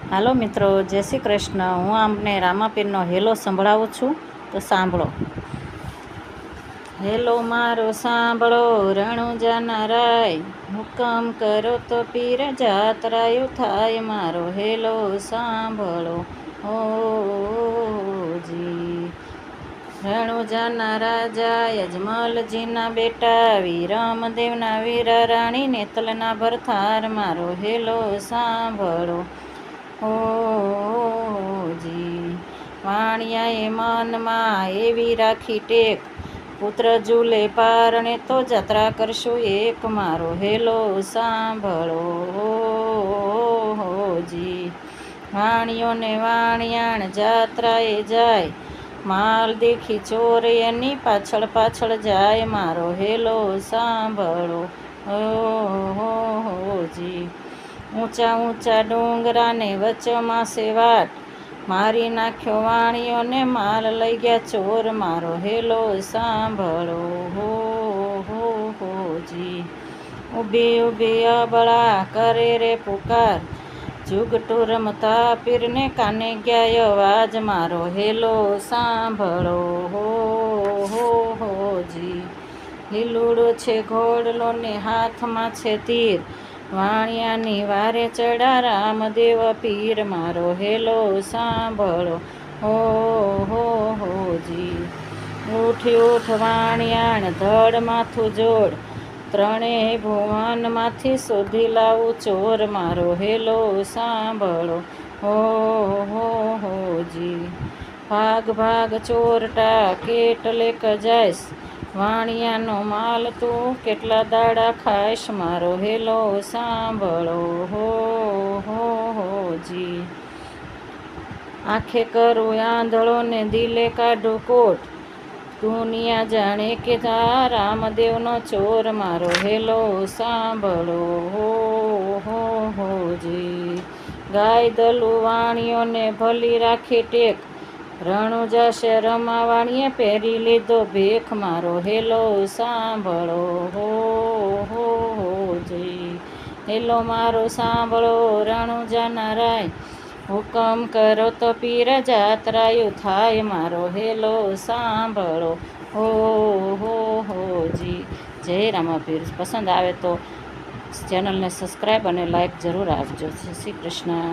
હાલો મિત્રો, જય શ્રી કૃષ્ણ। હું આમને રામાપીરનો હેલો સંભળાવું છું, તો સાંભળો। હેલો મારો સાંભળો રણુજાના રાય, હુકમ કરો તો પીર જાત્રાયું થાય। મારો હેલો સાંભળો જી। રણુજાના રાજા યજમલજીના બેટા, વીરમદેવના વીરા, રાણી નેતલના ભરથાર। મારો હેલો સાંભળો જી। વાણિયાએ મનમાં એવી રાખી ટેક, પુત્ર જુલે પારણે તો જાત્રા કરશું એક। મારો હેલો સાંભળો જી। વાણિયોને વાણિયાણ જાત્રાએ જાય, માલ દેખી ચોર એની પાછળ પાછળ જાય। મારો હેલો સાંભળો જી। ઊંચા ઊંચા ડુંગરાને વચમાં છે વાટ, મારી નાખ્યો વાણિયોને માલ લઈ ગયા ચોર। મારો હેલો સાંભળો જી। ઊભી ઊભી અબળા કરે રે પુકાર, જુગટું રમતા પીરને કાને ગયા અવાજ। મારો હેલો સાંભળો જી। લીલુડો છે ઘોડલો ને હાથમાં છે તીર, વાણિયાની વારે ચડા રામદેવ પીર। મારો હેલો સાંભળો જી। ઉઠ ઉઠ વાણિયાણ ધડ માથું જોડ, ત્રણેય ભુવનમાંથી શોધી લાવું ચોર। મારો હેલો સાંભળો જી। ભાગ ભાગ ચોરટા કેટલે જાયસ, વાણિયાનો માલ તું કેટલા દાડા ખાઈશ। મારો હેલો સાંભળો જી। આંખે કરું આંધળો ને દિલે કાઢું કોટ, દુનિયા જાણે કે આ રામદેવનો ચોર। મારો હેલો સાંભળો જી। ગાય દલું વાણિયોને ભલી રાખી ટેક, રણુજા શહેરમાં વાણીએ પહેરી લીધો ભેખ। મારો હેલો સાંભળો જી। હેલો મારો સાંભળો રણુજાના રાય, હુકમ કરો તો પીર જાત્રાયું થાય। મારો હેલો સાંભળો જી। જય રામાપીર। પસંદ આવે તો ચેનલને સબસ્ક્રાઈબ અને લાઈક જરૂર આપજો। જય શ્રી કૃષ્ણ।